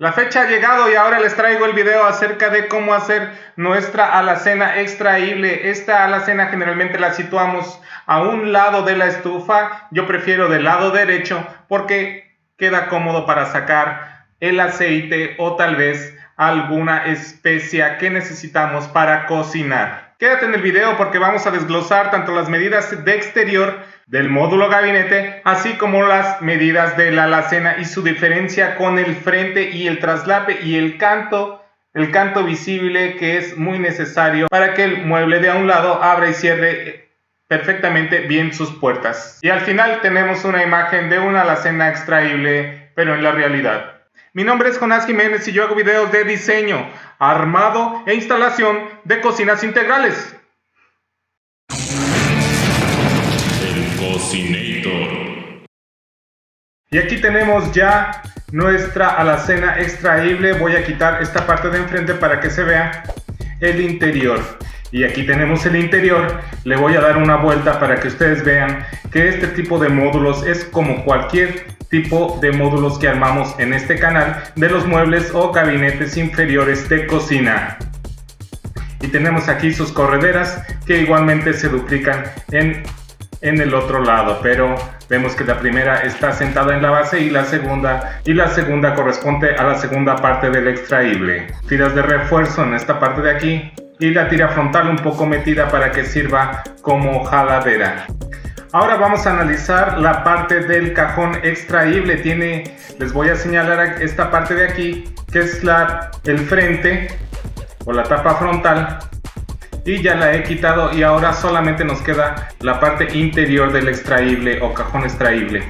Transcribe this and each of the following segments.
La fecha ha llegado y ahora les traigo el video acerca de cómo hacer nuestra alacena extraíble. Esta alacena generalmente la situamos a un lado de la estufa. Yo prefiero del lado derecho porque queda cómodo para sacar el aceite o tal vez alguna especia que necesitamos para cocinar. Quédate en el video porque vamos a desglosar tanto las medidas de exterior del módulo gabinete, así como las medidas de la alacena y su diferencia con el frente y el traslape y el canto visible, que es muy necesario para que el mueble de a un lado abra y cierre perfectamente bien sus puertas. Y al final tenemos una imagen de una alacena extraíble, pero en la realidad. Mi nombre es Jonás Jiménez y yo hago videos de diseño, armado e instalación de cocinas integrales. Cocinator. Y aquí tenemos ya nuestra alacena extraíble. Voy a quitar esta parte de enfrente para que se vea el interior. Y aquí tenemos el interior. Le voy a dar una vuelta para que ustedes vean que este tipo de módulos es como cualquier tipo de módulos que armamos en este canal de los muebles o gabinetes inferiores de cocina. Y tenemos aquí sus correderas que igualmente se duplican en el otro lado, pero vemos que la primera está sentada en la base y la segunda corresponde a la segunda parte del extraíble. Tiras de refuerzo en esta parte de aquí y la tira frontal un poco metida para que sirva como jaladera. Ahora vamos a analizar la parte del cajón extraíble. Les voy a señalar esta parte de aquí, que es el frente o la tapa frontal. Y ya la he quitado y ahora solamente nos queda la parte interior del extraíble o cajón extraíble.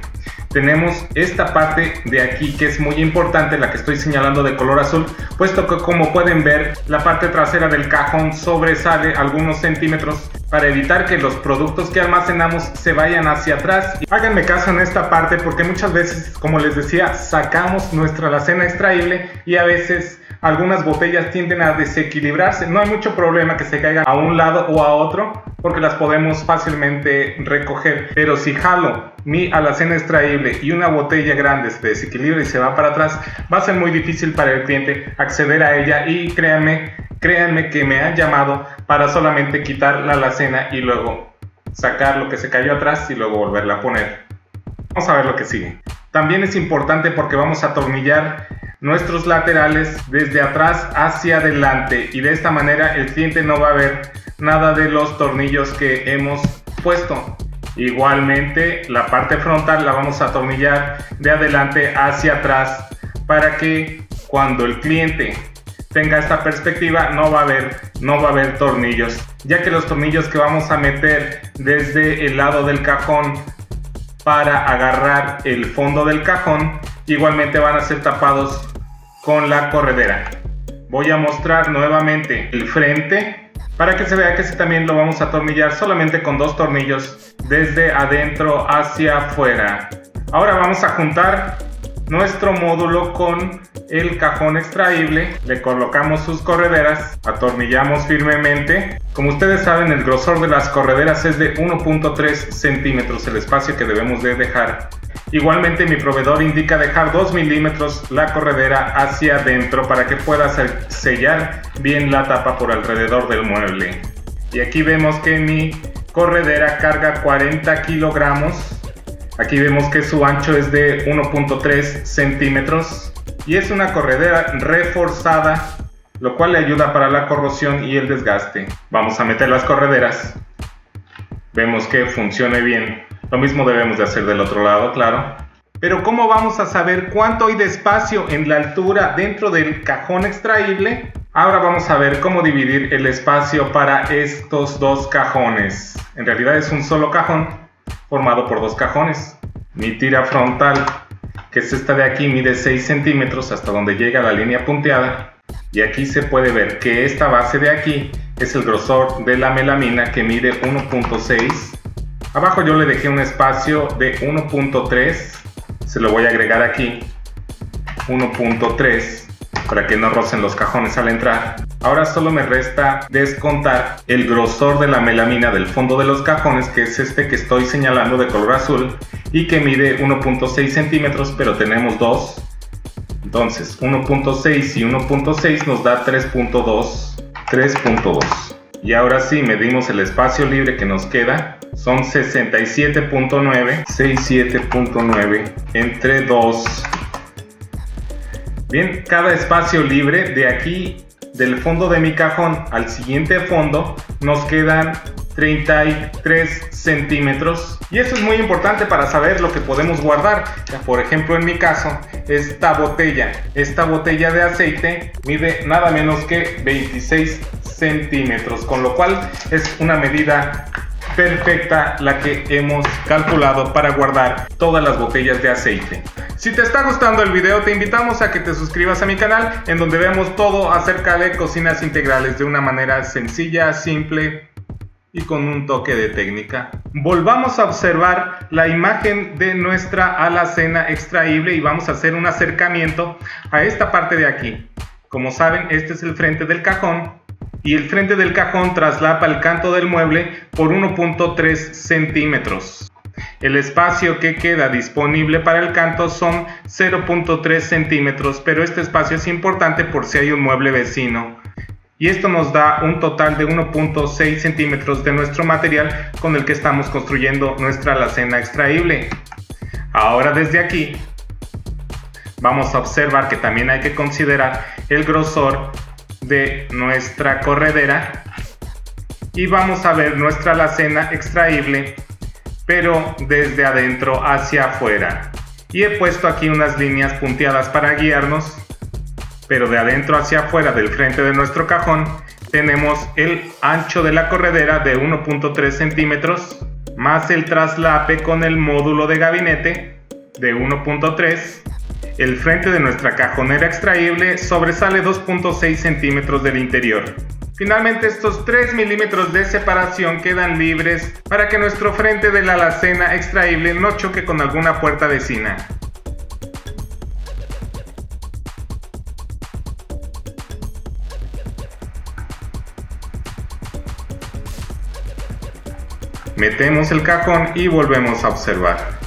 Tenemos esta parte de aquí que es muy importante, la que estoy señalando de color azul, puesto que como pueden ver la parte trasera del cajón sobresale algunos centímetros para evitar que los productos que almacenamos se vayan hacia atrás. Háganme caso en esta parte porque muchas veces, como les decía, sacamos nuestra alacena extraíble y a veces algunas botellas tienden a desequilibrarse. No hay mucho problema que se caigan a un lado o a otro porque las podemos fácilmente recoger, pero si jalo mi alacena extraíble y una botella grande se desequilibra y se va para atrás, va a ser muy difícil para el cliente acceder a ella. Y créanme que me han llamado para solamente quitar la alacena y luego sacar lo que se cayó atrás y luego volverla a poner. Vamos a ver lo que sigue. También es importante porque vamos a atornillar nuestros laterales desde atrás hacia adelante y de esta manera el cliente no va a ver nada de los tornillos que hemos puesto. Igualmente la parte frontal la vamos a atornillar de adelante hacia atrás para que cuando el cliente tenga esta perspectiva no va a haber tornillos, ya que los tornillos que vamos a meter desde el lado del cajón para agarrar el fondo del cajón igualmente van a ser tapados con la corredera. Voy a mostrar nuevamente el frente para que se vea que ese también lo vamos a atornillar solamente con 2 tornillos desde adentro hacia afuera. Ahora vamos a juntar nuestro módulo con el cajón extraíble, le colocamos sus correderas, atornillamos firmemente. Como ustedes saben, el grosor de las correderas es de 1.3 centímetros el espacio que debemos de dejar. Igualmente mi proveedor indica dejar 2 milímetros la corredera hacia adentro para que pueda sellar bien la tapa por alrededor del mueble. Y aquí vemos que mi corredera carga 40 kilogramos. Aquí vemos que su ancho es de 1.3 centímetros y es una corredera reforzada, lo cual le ayuda para la corrosión y el desgaste. Vamos a meter las correderas. Vemos que funcione bien. Lo mismo debemos de hacer del otro lado, claro. Pero ¿cómo vamos a saber cuánto hay de espacio en la altura dentro del cajón extraíble? Ahora vamos a ver cómo dividir el espacio para estos 2 cajones. En realidad es un solo cajón formado por 2 cajones. Mi tira frontal, que es esta de aquí, mide 6 centímetros hasta donde llega la línea punteada. Y aquí se puede ver que esta base de aquí es el grosor de la melamina, que mide 1.6. Abajo yo le dejé un espacio de 1.3. Se lo voy a agregar aquí, 1.3, para que no rocen los cajones al entrar. Ahora solo me resta descontar el grosor de la melamina del fondo de los cajones, que es este que estoy señalando de color azul y que mide 1.6 centímetros, pero tenemos 2 Entonces 1.6 y 1.6 nos da 3.2. Y ahora sí medimos el espacio libre que nos queda. Son 67.9 entre 2. Bien, cada espacio libre de aquí, del fondo de mi cajón al siguiente fondo, nos quedan 33 centímetros. Y eso es muy importante para saber lo que podemos guardar. Por ejemplo, en mi caso, esta botella de aceite mide nada menos que 26 centímetros, con lo cual es una medida perfecta la que hemos calculado para guardar todas las botellas de aceite. Si te está gustando el video, te invitamos a que te suscribas a mi canal, en donde vemos todo acerca de cocinas integrales de una manera sencilla, simple y con un toque de técnica. Volvamos a observar la imagen de nuestra alacena extraíble y vamos a hacer un acercamiento a esta parte de aquí. Como saben, este es el frente del cajón. Y el frente del cajón traslapa el canto del mueble por 1.3 centímetros. El espacio que queda disponible para el canto son 0.3 centímetros, pero este espacio es importante por si hay un mueble vecino. Y esto nos da un total de 1.6 centímetros de nuestro material con el que estamos construyendo nuestra alacena extraíble. Ahora desde aquí vamos a observar que también hay que considerar el grosor de nuestra corredera y vamos a ver nuestra alacena extraíble pero desde adentro hacia afuera, y he puesto aquí unas líneas punteadas para guiarnos, pero de adentro hacia afuera del frente de nuestro cajón tenemos el ancho de la corredera de 1.3 centímetros más el traslape con el módulo de gabinete de 1.3. El frente de nuestra cajonera extraíble sobresale 2.6 centímetros del interior. Finalmente, estos 3 milímetros de separación quedan libres para que nuestro frente de la alacena extraíble no choque con alguna puerta vecina. Metemos el cajón y volvemos a observar.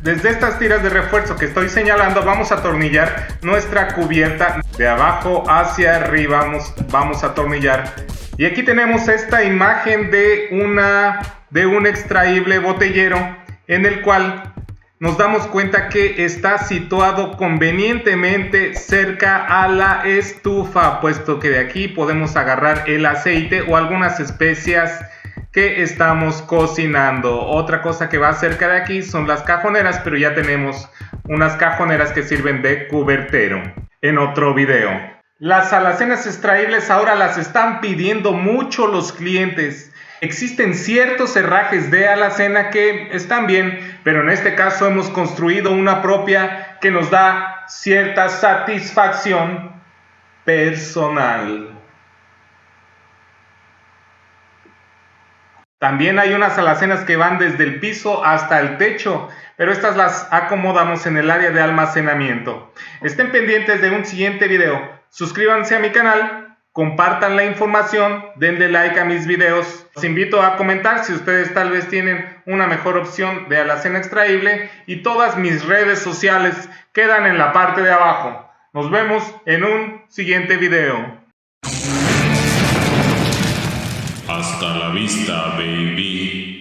Desde estas tiras de refuerzo que estoy señalando vamos a atornillar nuestra cubierta de abajo hacia arriba, vamos a atornillar. Y aquí tenemos esta imagen de un extraíble botellero en el cual nos damos cuenta que está situado convenientemente cerca a la estufa, puesto que de aquí podemos agarrar el aceite o algunas especias que estamos cocinando. Otra cosa que va cerca de aquí son las cajoneras, pero ya tenemos unas cajoneras que sirven de cubertero en otro video. Las alacenas extraíbles ahora las están pidiendo mucho los clientes. Existen ciertos herrajes de alacena que están bien, pero en este caso hemos construido una propia que nos da cierta satisfacción personal. También hay unas alacenas que van desde el piso hasta el techo, pero estas las acomodamos en el área de almacenamiento. Estén pendientes de un siguiente video. Suscríbanse a mi canal, compartan la información, denle like a mis videos. Los invito a comentar si ustedes tal vez tienen una mejor opción de alacena extraíble y todas mis redes sociales quedan en la parte de abajo. Nos vemos en un siguiente video. Hasta la vista, baby.